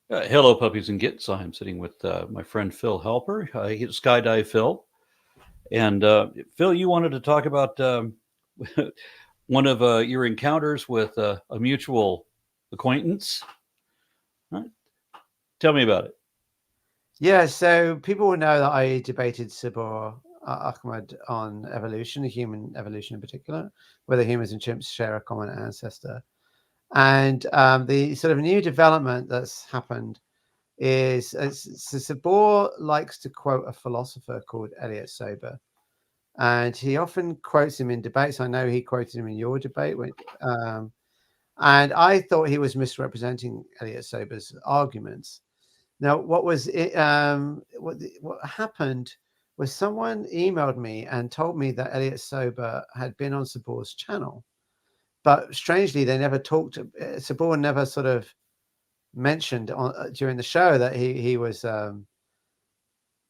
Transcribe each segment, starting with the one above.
Hello, puppies and kittens. I'm sitting with my friend Phil Helper. He's SkyDivePhil. And Phil, you wanted to talk about one of your encounters with a mutual acquaintance. Huh? Tell me about it. Yeah, so people will know that I debated Subboor Ahmad on evolution, human evolution in particular, whether humans and chimps share a common ancestor. And the sort of new development that's happened is so Subboor likes to quote a philosopher called Elliot Sober, and he often quotes him in debates. I know he quoted him in your debate, um, and I thought he was misrepresenting Elliot Sober's arguments. Now, what happened was someone emailed me and told me that Elliot Sober had been on Sabor's channel, but strangely, they never talked. Sabor never sort of mentioned during the show that he was an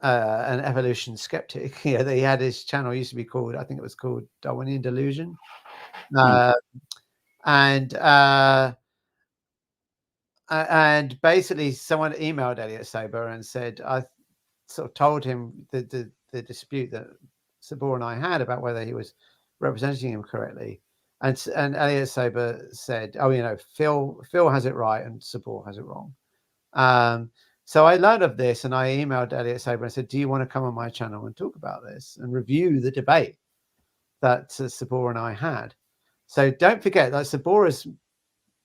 evolution skeptic. Yeah, that he had his channel used to be called, I think it was called Darwinian Delusion, Hmm. uh, and and basically someone emailed Elliot Sober and said I sort of told him the dispute that Sabor and I had about whether he was representing him correctly. And Elliot Sober said, "Oh, Phil has it right and Sabor has it wrong." Um, so I learned of this, and I emailed Elliot Sober and said, "Do you want to come on my channel and talk about this and review the debate that Sabor and I had?" So don't forget that Sabor has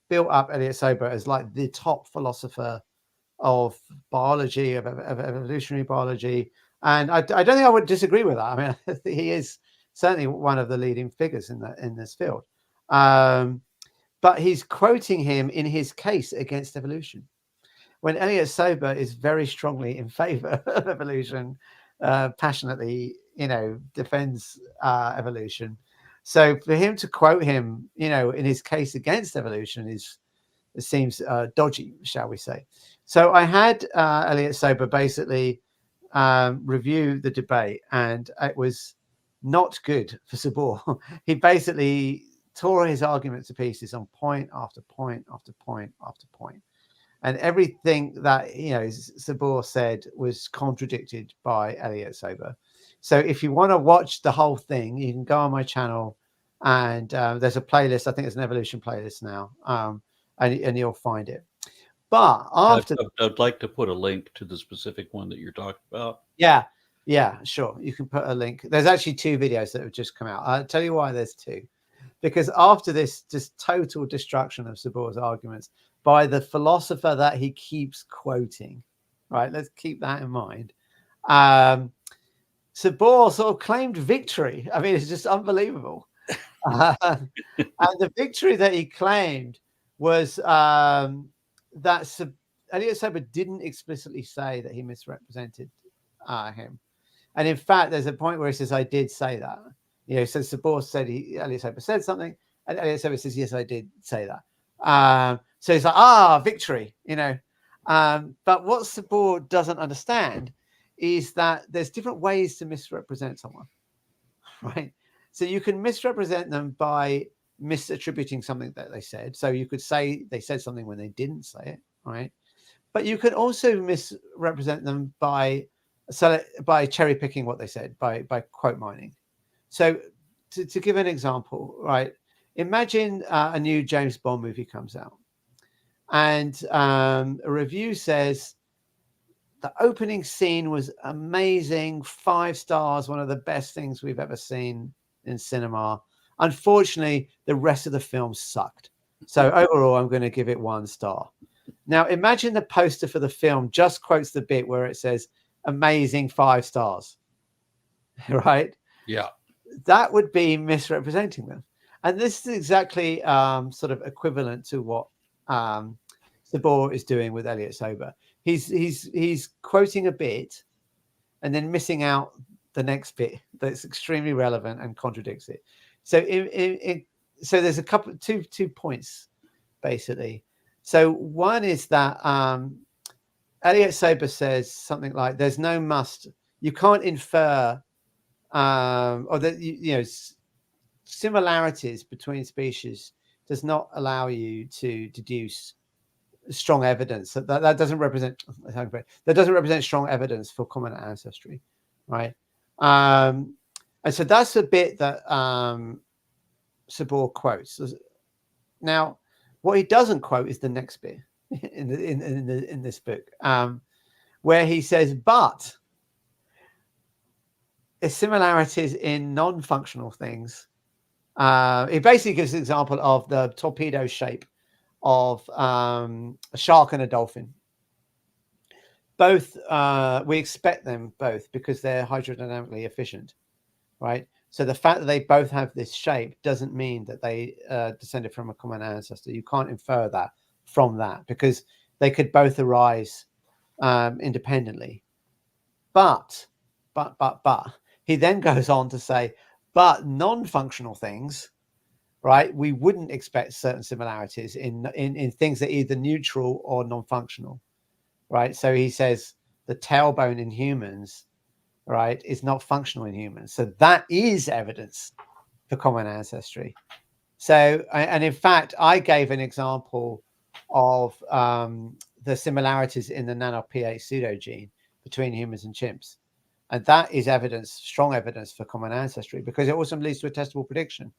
built up Elliot Sober as like the top philosopher of biology, of evolutionary biology. And I don't think I would disagree with that. I mean, he is certainly one of the leading figures in this field. Um, but he's quoting him in his case against evolution, when Elliot Sober is very strongly in favor of evolution, passionately, defends evolution. So for him to quote him, in his case against evolution it seems dodgy, shall we say. So I had Elliot Sober basically review the debate, and it was not good for Sabor. He basically tore his argument to pieces on point after point after point after point. And everything that Sabor said was contradicted by Elliot Sober. So if you want to watch the whole thing, you can go on my channel, and there's a playlist. I think it's an evolution playlist now, and you'll find it. But I'd, after, I'd like to put a link to the specific one that you're talking about. yeah, yeah, sure, you can put a link. There's actually two videos that have just come out. I'll tell you why there's two. Because after this just total destruction of Sabor's arguments by the philosopher that he keeps quoting, right? Let's keep that in mind. Um, Sabor sort of claimed victory. I mean, it's just unbelievable. And the victory that he claimed was that Elliot Sober didn't explicitly say that he misrepresented him. And in fact, there's a point where he says, "I did say that." So Sabor said Elliot Sober said something, and Elliot Sober says, "Yes, I did say that." So he's like, victory, But what Sabor doesn't understand is that there's different ways to misrepresent someone, right? So you can misrepresent them by misattributing something that they said. So you could say they said something when they didn't say it, right? But you can also misrepresent them by cherry picking what they said, by quote mining. So to give an example, right? Imagine a new James Bond movie comes out, and a review says the opening scene was amazing, 5 stars, one of the best things we've ever seen in cinema. Unfortunately, the rest of the film sucked. So overall, I'm going to give it 1 star. Now, imagine the poster for the film just quotes the bit where it says amazing 5 stars, right? Yeah. That would be misrepresenting them. And this is exactly sort of equivalent to what Sabor is doing with Elliot Sober. He's quoting a bit and then missing out the next bit that's extremely relevant and contradicts it. So so there's two points basically. So one is that Elliot Sober says something like, "There's no must. You can't infer or that similarities between species does not allow you to deduce strong evidence. That doesn't represent strong evidence for common ancestry, right? And so that's a bit that Subboor quotes. Now, what he doesn't quote is the next bit in this book, where he says, but there's similarities in non-functional things. It basically gives an example of the torpedo shape of a shark and a dolphin. Both, we expect them both because they're hydrodynamically efficient, right? So the fact that they both have this shape doesn't mean that they descended from a common ancestor. You can't infer that from that because they could both arise independently. But he then goes on to say, but non-functional things, right? We wouldn't expect certain similarities in things that are either neutral or non-functional, right? So he says the tailbone in humans, right, is not functional in humans. So that is evidence for common ancestry. So, and in fact, I gave an example of the similarities in the NaNOP-P8 pseudogene between humans and chimps. And that is evidence, strong evidence for common ancestry, because it also leads to a testable prediction,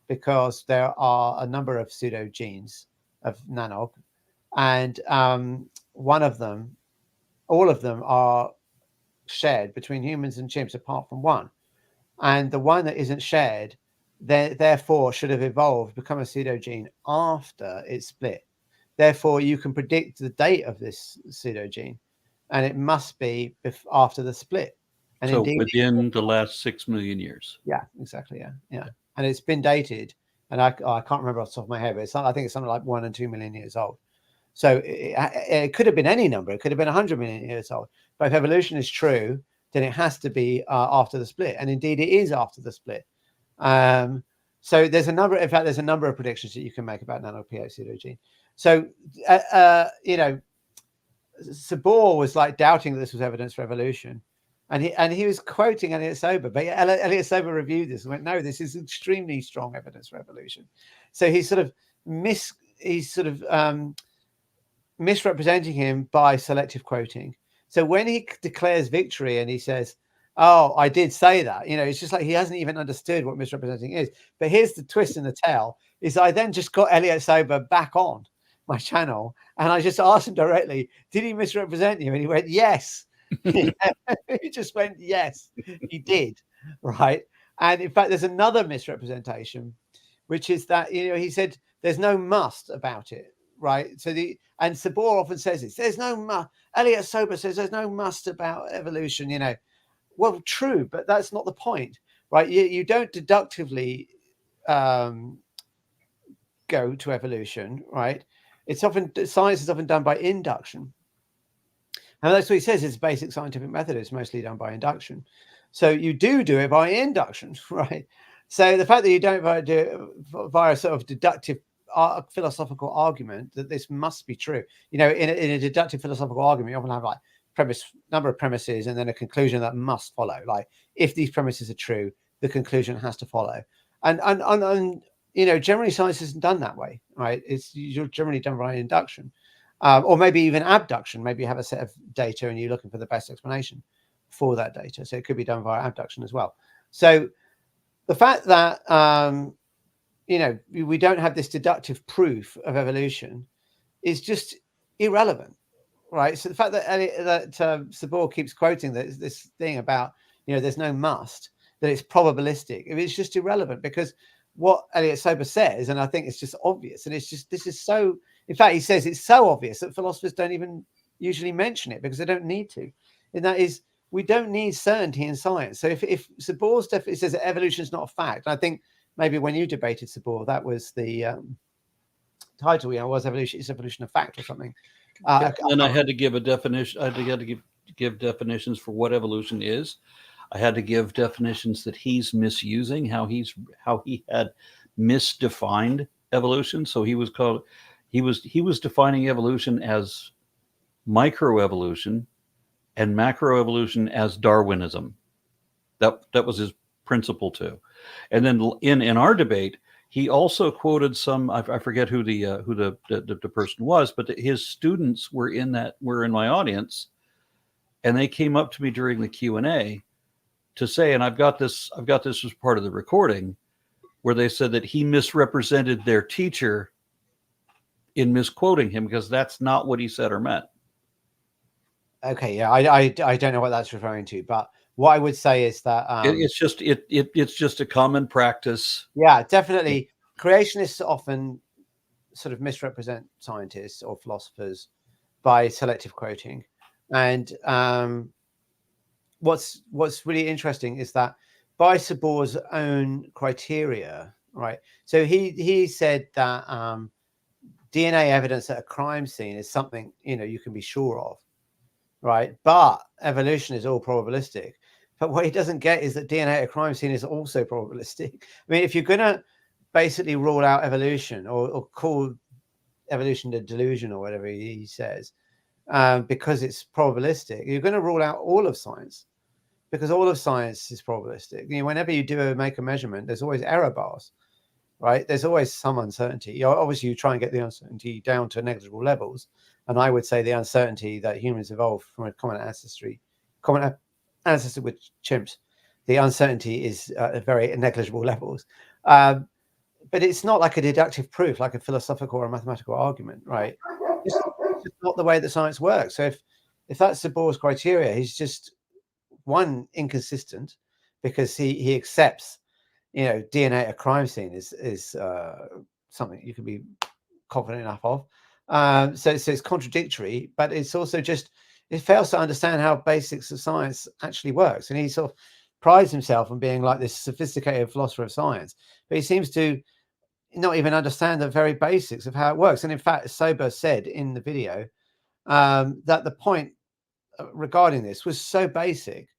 because there are a number of pseudogenes of NaNOP, and one of them, all of them are shared between humans and chimps apart from one. And the one that isn't shared, therefore should have evolved, become a pseudogene after it's split. Therefore, you can predict the date of this pseudogene, and it must be after the split. And so indeed, within the last 6 million years. Yeah, exactly. Yeah. And it's been dated, and I can't remember off the top of my head, but I think it's something like 1 and 2 million years old. So it could have been any number. It could have been 100 million years old. But if evolution is true, then it has to be after the split. And indeed, it is after the split. So there's a number. In fact, there's a number of predictions that you can make about NaNOP-P8 pseudogene. So, Subboor was like doubting that this was evidence for evolution. And he was quoting Elliot Sober, but Elliot Sober reviewed this and went, no, this is extremely strong evidence for evolution. So he's sort of misrepresenting him by selective quoting. So when he declares victory and he says, oh, I did say that, it's just like he hasn't even understood what misrepresenting is. But here's the twist in the tale, is I then just got Elliot Sober back on my channel and I just asked him directly, did he misrepresent you? And he went, yes. He just went, yes, he did, right? And in fact, there's another misrepresentation, which is that he said there's no must about it, right? And Subboor often says this. There's no must. Elliot Sober says there's no must about evolution. Well, true, but that's not the point, right? You don't deductively go to evolution, right? Science is often done by induction. And that's what he says. It's basic scientific method. It's mostly done by induction. So you do it by induction, right? So the fact that you don't do it via a sort of deductive philosophical argument that this must be true. In a deductive philosophical argument, you often have like number of premises and then a conclusion that must follow. Like if these premises are true, the conclusion has to follow. And generally science isn't done that way, right? It's generally done by induction. Or maybe even abduction. Maybe you have a set of data and you're looking for the best explanation for that data. So it could be done via abduction as well. So the fact that, we don't have this deductive proof of evolution is just irrelevant, right? So the fact that Subboor keeps quoting this thing about, there's no must, that it's probabilistic, it's just irrelevant, because what Elliot Sober says, and I think it's just obvious, and this is so, in fact, he says it's so obvious that philosophers don't even usually mention it because they don't need to. And that is, we don't need certainty in science. So if Subboor definitely says that evolution is not a fact, I think maybe when you debated Subboor, that was the title, was evolution, is evolution a fact or something? And I had to give a definition. I had to give definitions for what evolution is. I had to give definitions that he's misusing, how he had misdefined evolution. So he was defining evolution as microevolution and macroevolution as Darwinism. That was his principle too. And then in our debate, he also quoted some. I forget who the person was, but his students were in my audience, and they came up to me during the Q&A to say, and I've got this as part of the recording, where they said that he misrepresented their teacher in misquoting him because that's not what he said or meant. Okay, yeah, I don't know what that's referring to, but what I would say is that it's just a common practice. Yeah, definitely. Creationists often sort of misrepresent scientists or philosophers by selective quoting, and what's really interesting is that by Subboor's own criteria, right? So he said that DNA evidence at a crime scene is something you can be sure of, right? But evolution is all probabilistic. But what he doesn't get is that DNA at a crime scene is also probabilistic. I mean, if you're going to basically rule out evolution or call evolution a delusion or whatever he says, because it's probabilistic, you're going to rule out all of science, because all of science is probabilistic. Whenever you make a measurement, there's always error bars, right? There's always some uncertainty. Obviously, you try and get the uncertainty down to negligible levels. And I would say the uncertainty that humans evolved from a common ancestor with chimps, the uncertainty is at very negligible levels. But it's not like a deductive proof, like a philosophical or a mathematical argument, right? It's just not the way that science works. So if that's Subboor's criteria, he's just one, inconsistent, because he accepts DNA at a crime scene is something you can be confident enough of. So it's contradictory, but it's also just, it fails to understand how basics of science actually works. And he sort of prides himself on being like this sophisticated philosopher of science, but he seems to not even understand the very basics of how it works. And in fact, Subboor said in the video that the point regarding this was so basic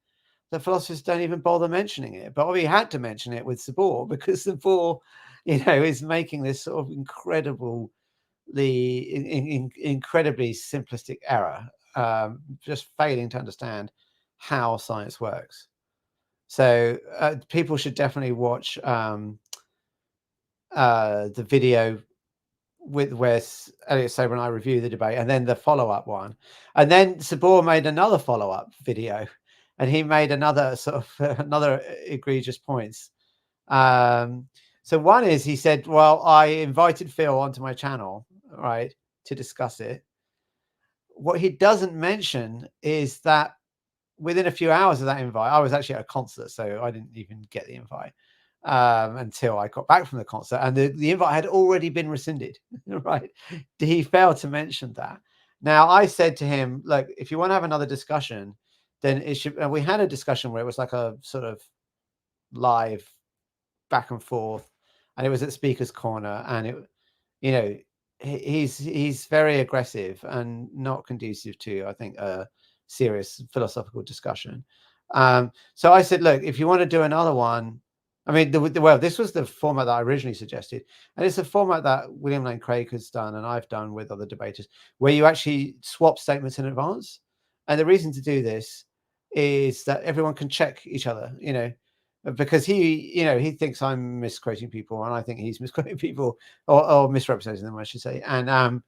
that philosophers don't even bother mentioning it. But we had to mention it with Subboor, because Subboor, is making this sort of incredibly simplistic error, just failing to understand how science works. So people should definitely watch the video where Elliot Subboor and I review the debate, and then the follow-up one. And then Subboor made another follow-up video, and he made another sort of another egregious points. So one is, he said, well, I invited Phil onto my channel, right, to discuss it. What he doesn't mention is that within a few hours of that invite, I was actually at a concert, so I didn't even get the invite until I got back from the concert, and the invite had already been rescinded. Right? He failed to mention that. Now, I said to him, look, if you want to have another discussion, then it should. And we had a discussion where it was like a sort of live back and forth, and it was at Speaker's Corner, and he's very aggressive and not conducive to, I think, a serious philosophical discussion. So I said, look, if you want to do another one, I mean, this was the format that I originally suggested, and it's a format that William Lane Craig has done and I've done with other debaters, where you actually swap statements in advance. And the reason to do this is that everyone can check each other, because he thinks I'm misquoting people, and I think he's misquoting people, or misrepresenting them, I should say. And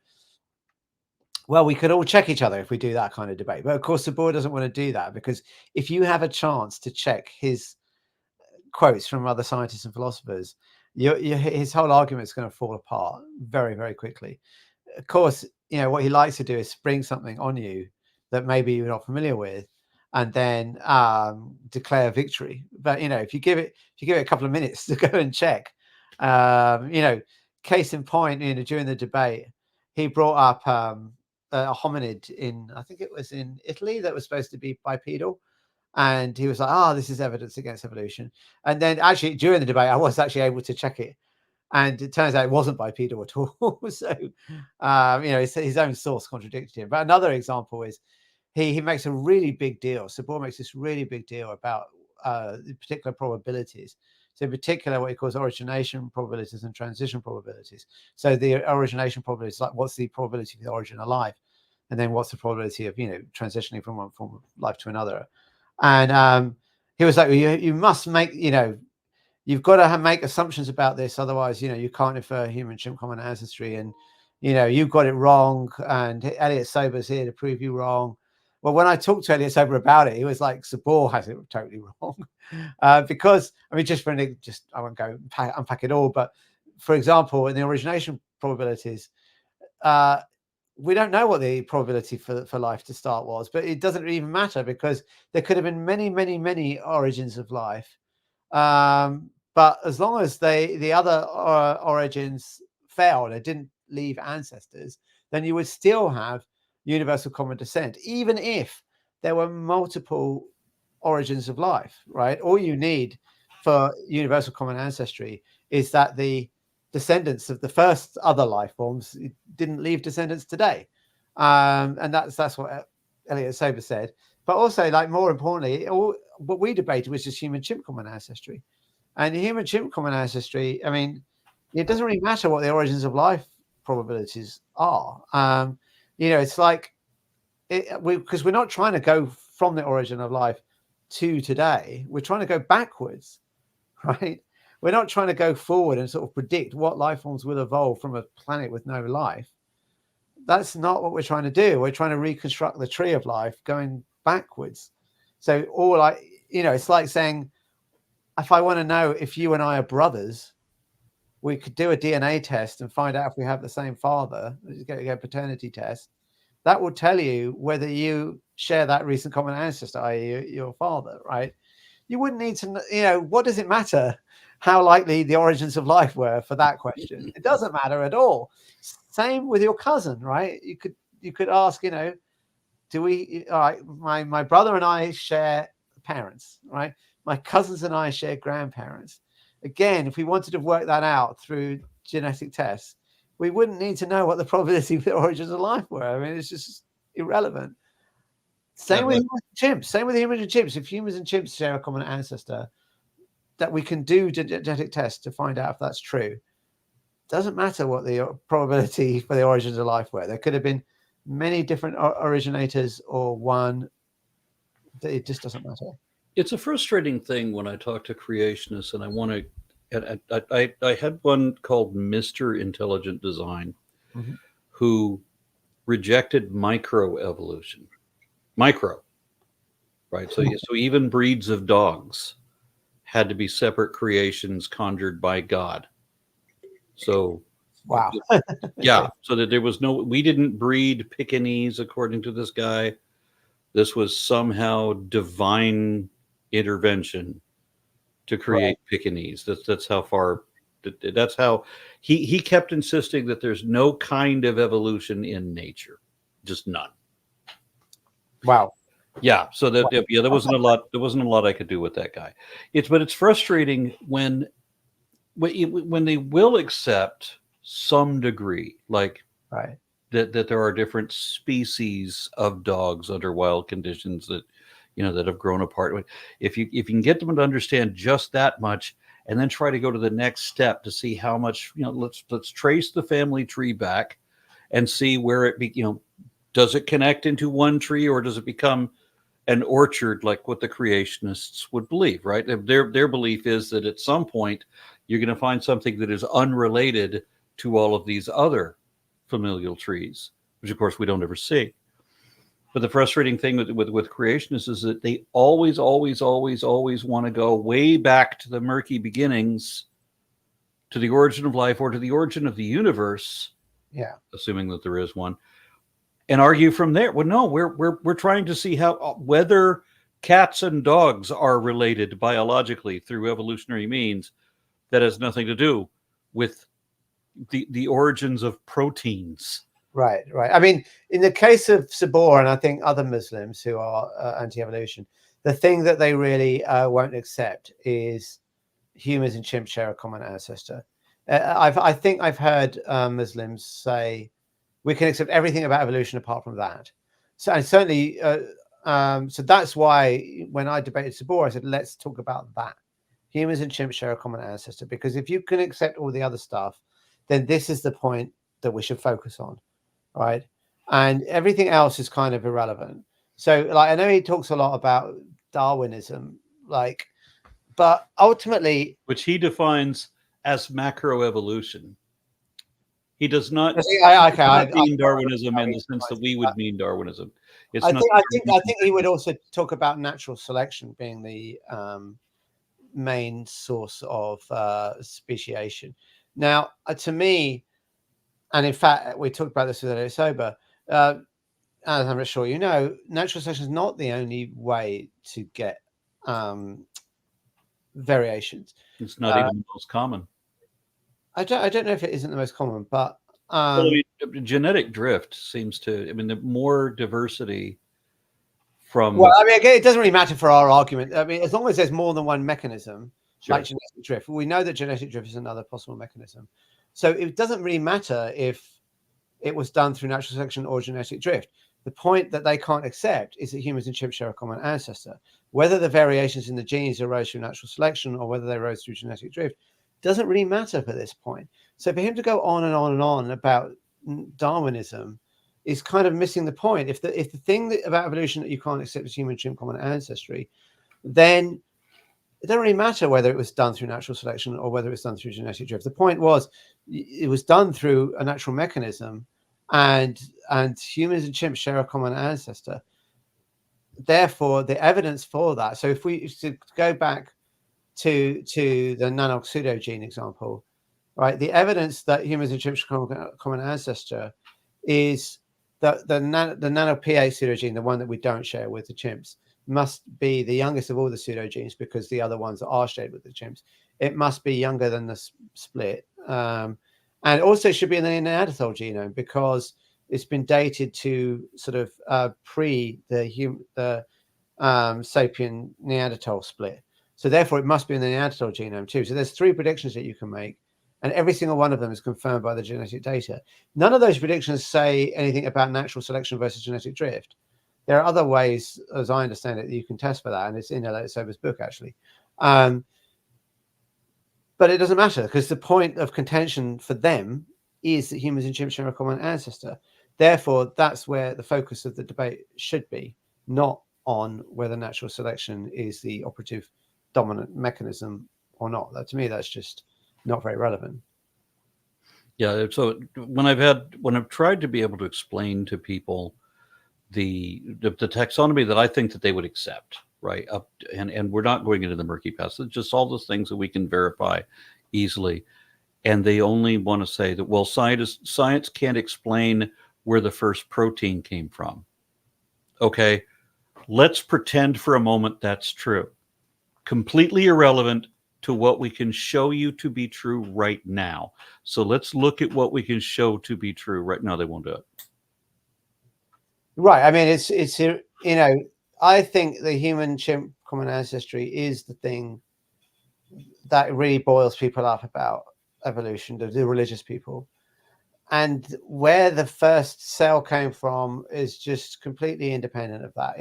well, we could all check each other if we do that kind of debate. But of course, Subboor doesn't want to do that, because if you have a chance to check his quotes from other scientists and philosophers, his whole argument is going to fall apart very, very quickly. Of course, what he likes to do is spring something on you that maybe you're not familiar with, and then declare victory. But if you give it a couple of minutes to go and check, case in point, during the debate, he brought up a hominid in, I think it was in Italy, that was supposed to be bipedal. And he was like, this is evidence against evolution. And then actually during the debate, I was actually able to check it. And it turns out it wasn't bipedal at all. So, his own source contradicted him. But another example is he makes a really big deal. Subboor makes this really big deal about particular probabilities. So in particular, what he calls origination probabilities and transition probabilities. So the origination probability is like, what's the probability of the origin of life? And then what's the probability of, transitioning from one form of life to another? And he was like, you must make, you've got to make assumptions about this, otherwise, you can't infer human chimp common ancestry, and you've got it wrong, and Elliot Sober's here to prove you wrong. Well, when I talked to Elliot Sober about it, he was like, Subboor has it totally wrong. Because, I mean, I won't go unpack it all, but for example, in the origination probabilities, we don't know what the probability for life to start was, but it doesn't even matter, because there could have been many, many, many origins of life. But as long as the other origins failed, it didn't leave ancestors, then you would still have universal common descent, even if there were multiple origins of life, right? All you need for universal common ancestry is that the descendants of the first other life forms didn't leave descendants today. And that's what Elliot Sober said. But also, like, more importantly, what we debated was just human chimp common ancestry. And human chimp common ancestry, I mean, it doesn't really matter what the origins of life probabilities are. It's like, because we're not trying to go from the origin of life to today. We're trying to go backwards, right? We're not trying to go forward and sort of predict what life forms will evolve from a planet with no life. That's not what we're trying to do. We're trying to reconstruct the tree of life going backwards. So it's like saying, if I want to know if you and I are brothers, we could do a DNA test and find out if we have the same father. Get a paternity test. That will tell you whether you share that recent common ancestor, i.e. your father, right? You wouldn't need to, what does it matter how likely the origins of life were for that question? It doesn't matter at all. Same with your cousin, right? You could ask, do we, all right, my brother and I share parents, right? My cousins and I share grandparents. Again, if we wanted to work that out through genetic tests, we wouldn't need to know what the probability of the origins of life were. I mean, it's just irrelevant. Same with chimps. Same with humans and chimps. If humans and chimps share a common ancestor, that we can do genetic tests to find out if that's true. Doesn't matter what the probability for the origins of life were. There could have been many different originators or one. It just doesn't matter. It's a frustrating thing when I talk to creationists, and I want to. I had one called Mr. Intelligent Design, who rejected microevolution. Micro, right? So even breeds of dogs had to be separate creations conjured by God. So wow. Yeah, so that there was we didn't breed Pekingese according to this guy. This was somehow divine intervention to create Pekingese. That's how far. That's how he kept insisting that there's no kind of evolution in nature, just none. Wow. Yeah. So there wasn't a lot. There wasn't a lot I could do with that guy. It's frustrating when they will accept some degree, like that there are different species of dogs under wild conditions that that have grown apart. If you can get them to understand just that much, and then try to go to the next step to see how much let's trace the family tree back and see where it does it connect into one tree, or does it become an orchard like what the creationists would believe, right? Their belief is that at some point you're going to find something that is unrelated to all of these other familial trees, which of course we don't ever see. But the frustrating thing with creationists is that they always want to go way back to the murky beginnings, to the origin of life, or to the origin of the universe. Yeah, assuming that there is one, and argue from there. Well, no, we're trying to see whether cats and dogs are related biologically through evolutionary means. That has nothing to do with the origins of proteins. Right. I mean, in the case of Subboor, and I think other Muslims who are anti-evolution, the thing that they really won't accept is humans and chimps share a common ancestor. I think I've heard Muslims say we can accept everything about evolution apart from that. So, and certainly, so that's why when I debated Subboor, I said, let's talk about that. Humans and chimps share a common ancestor, because if you can accept all the other stuff, then this is the point that we should focus on, right? And everything else is kind of irrelevant. So, like, I know he talks a lot about Darwinism, like, but ultimately, which he defines as macroevolution. He does not, okay, mean Darwinism in the sense that we would mean Darwinism. It's I not. think he would also talk about natural selection being the main source of speciation. Now, to me, and in fact, we talked about this with Elliot Sober. As I'm sure you know, natural selection is not the only way to get variations. It's not even the most common. I don't know if it isn't the most common, but well, I mean, genetic drift seems to. I mean, the more diversity from. Well, I mean, again, it doesn't really matter for our argument. I mean, as long as there's more than one mechanism, like genetic drift, we know that genetic drift is another possible mechanism. So it doesn't really matter if it was done through natural selection or genetic drift. The point that they can't accept is that humans and chimps share a common ancestor. Whether the variations in the genes arose through natural selection or whether they arose through genetic drift doesn't really matter for this point. So for him to go on and on and on about Darwinism is kind of missing the point. If the thing about evolution that you can't accept is human chimp common ancestry, then it doesn't really matter whether it was done through natural selection or whether it was done through genetic drift. The point was it was done through a natural mechanism, and humans and chimps share a common ancestor. Therefore, the evidence for that. So if we go back to the nanox pseudogene example, right? The evidence that humans and chimps share a common ancestor is that the nano PA pseudogene, the one that we don't share with the chimps, must be the youngest of all the pseudogenes because the other ones are shared with the chimps. It must be younger than the split, and also should be in the Neanderthal genome because it's been dated to sort of pre the sapien Neanderthal split. So therefore, it must be in the Neanderthal genome too. So there's 3 predictions that you can make, and every single one of them is confirmed by the genetic data. None of those predictions say anything about natural selection versus genetic drift. There are other ways, as I understand it, that you can test for that, and it's in Elliot Sober's book, actually. But it doesn't matter because the point of contention for them is that humans and chimps share a common ancestor. Therefore, that's where the focus of the debate should be, not on whether natural selection is the operative dominant mechanism or not. To me, that's just not very relevant. Yeah. So when I've tried to be able to explain to people the taxonomy that I think that they would accept, right? And we're not going into the murky past. It's just all those things that we can verify easily. And they only want to say that, well, science can't explain where the first protein came from. Okay, let's pretend for a moment that's true. Completely irrelevant to what we can show you to be true right now. So let's look at what we can show to be true right now. They won't do it. Right. I mean, it's I think the human chimp common ancestry is the thing that really boils people up about evolution, the religious people. And where the first cell came from is just completely independent of that.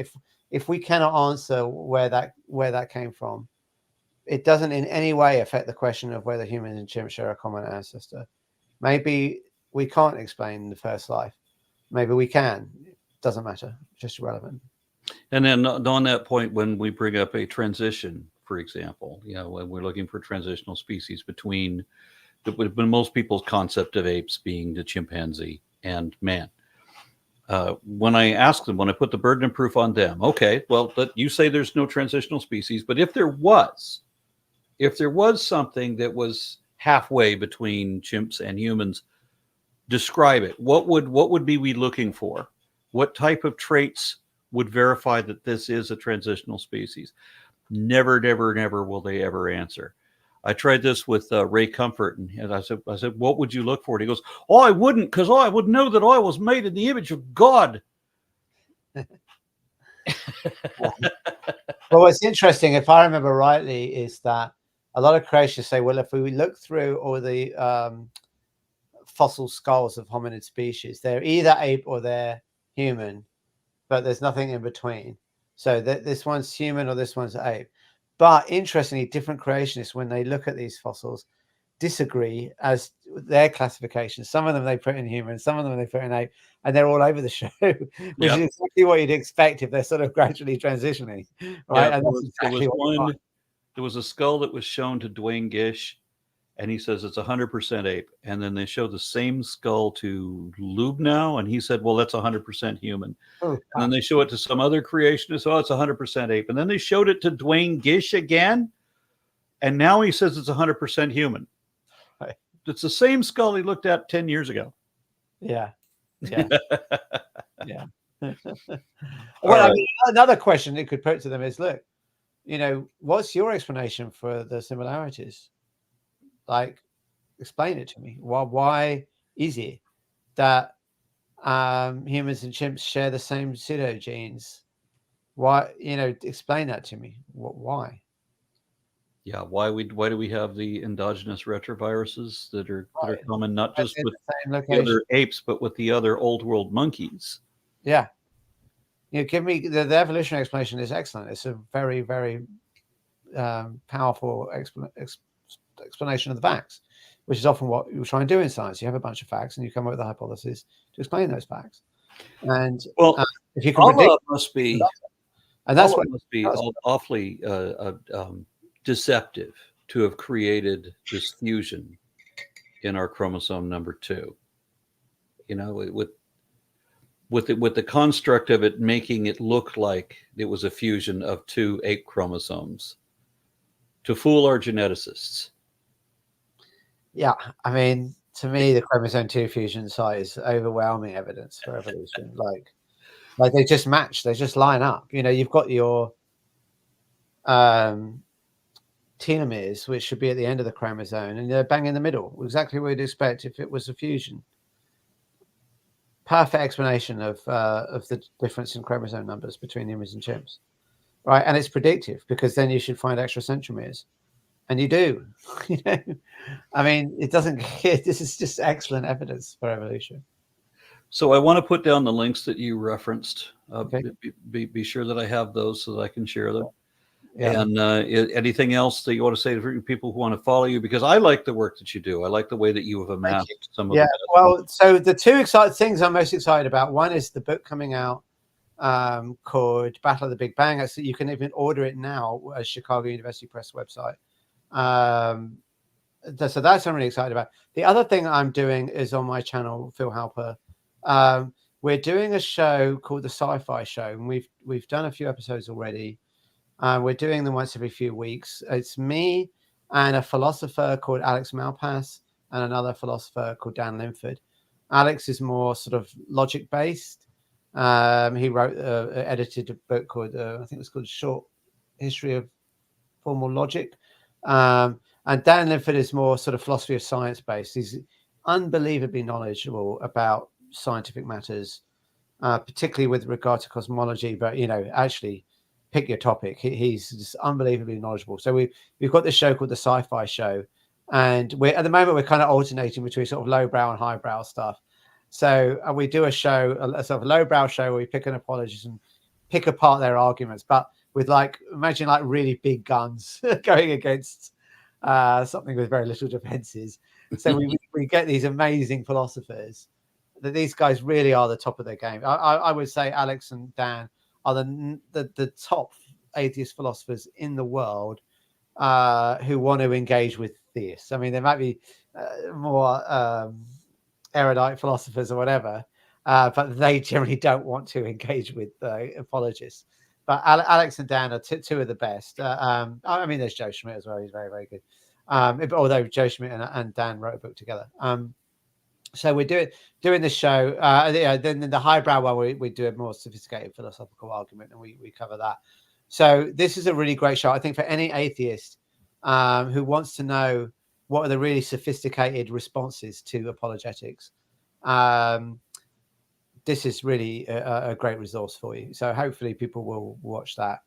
If we cannot answer where that came from, it doesn't in any way affect the question of whether humans and chimps share a common ancestor. Maybe we can't explain the first life. Maybe we can. It doesn't matter. Just irrelevant. And then on that point, when we bring up a transition, for example, when we're looking for transitional species between most people's concept of apes being the chimpanzee and man. When I ask them, when I put the burden of proof on them, okay, well, you say there's no transitional species, but if there was something that was halfway between chimps and humans, describe it. What would be we looking for? What type of traits would verify that this is a transitional species? Never, never, never will they ever answer. I tried this with Ray Comfort, and I said, what would you look for? And he goes, oh, I wouldn't, because I would know that I was made in the image of God. Well, what's interesting, if I remember rightly, is that a lot of creationists say, well, if we look through all the fossil skulls of hominid species, they're either ape or they're human, but there's nothing in between. So this one's human or this one's ape. But interestingly, different creationists, when they look at these fossils, disagree as their classification. Some of them they put in human, some of them they put in ape, and they're all over the show, which is exactly what you'd expect if they're sort of gradually transitioning, right? Yeah, And that's exactly what there was a skull that was shown to Dwayne Gish, and he says it's 100% ape. And then they show the same skull to Lubnow, and he said, well, that's 100% human. Oh, And then they show it to some other creationist, oh, it's 100% ape. And then they showed it to Dwayne Gish again, and now he says it's 100% human. Right. It's the same skull he looked at 10 years ago. Yeah. Yeah. Yeah. Well, Right. I mean, another question you could put to them is, look, what's your explanation for the similarities? Like, explain it to me. Why is it that humans and chimps share the same pseudogenes? Why, explain that to me. Why? Yeah, why do we have the endogenous retroviruses that are common not just with the other apes, but with the other old world monkeys? Yeah. Give me the evolutionary explanation is excellent. It's a very, very powerful explanation of the facts, which is often what you try and do in science. You have a bunch of facts and you come up with a hypothesis to explain those facts. And if you can predict, must be, and that's what must be awfully deceptive to have created this fusion in our chromosome number 2. With the construct of it making it look like it was a fusion of 2 ape chromosomes to fool our geneticists. Yeah, I mean, to me, the chromosome 2 fusion site is overwhelming evidence for evolution. Like they just match, they just line up. You've got your telomeres, which should be at the end of the chromosome, and they're bang in the middle, exactly what you'd expect if it was a fusion. Perfect explanation of the difference in chromosome numbers between humans and chimps, right? And it's predictive because then you should find extra centromeres, and you do. I mean, it doesn't. This is just excellent evidence for evolution. So I want to put down the links that you referenced. Okay. Be sure that I have those so that I can share them. Yeah. And anything else that you want to say to people who want to follow you? Because I like the work that you do. I like the way that you have amassed some of the best. Well, so the 2 exciting things I'm most excited about, one is the book coming out called Battle of the Big Bang. So you can even order it now at Chicago University Press website. So that's I'm really excited about. The other thing I'm doing is on my channel, Phil Halper. We're doing a show called the Sci-Fi Show, and we've done a few episodes already. We're doing them once every few weeks. It's me and a philosopher called Alex Malpass and another philosopher called Dan Linford. Alex is more sort of logic based. He edited a book called, I think it's called Short History of Formal Logic. And Dan Linford is more sort of philosophy of science based. He's unbelievably knowledgeable about scientific matters, particularly with regard to cosmology, but, actually, pick your topic. He's just unbelievably knowledgeable. So we've got this show called the Sci-Fi Show, and at the moment we're kind of alternating between sort of lowbrow and highbrow stuff. So we do a show, a sort of lowbrow show, where we pick an apologist and pick apart their arguments, but with imagine really big guns going against something with very little defenses. So we get these amazing philosophers. That these guys really are the top of their game. I would say Alex and Dan are the top atheist philosophers in the world who want to engage with theists. I mean, there might be more erudite philosophers or whatever, but they generally don't want to engage with apologists. But Alex and Dan are 2 of the best. I mean, there's Joe Schmidt as well. He's very, very good. Although Joe Schmidt and Dan wrote a book together. So we're doing this show. Then the highbrow one, we do a more sophisticated philosophical argument, and we cover that. So this is a really great show, I think, for any atheist who wants to know what are the really sophisticated responses to apologetics. This is really a great resource for you. So hopefully people will watch that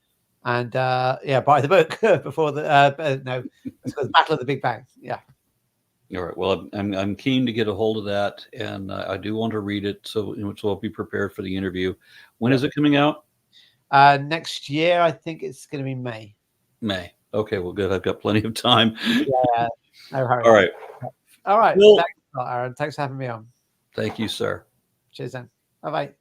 and buy the book before it's called Battle of the Big Bang. Yeah. All right. Well, I'm keen to get a hold of that, and I do want to read it, so I'll be prepared for the interview. When is it coming out? Next year, I think it's going to be May. May. Okay. Well, good. I've got plenty of time. Yeah. No hurry. All right. All right. Well, thanks a lot, Aaron. Thanks for having me on. Thank you, sir. Cheers then. Bye bye.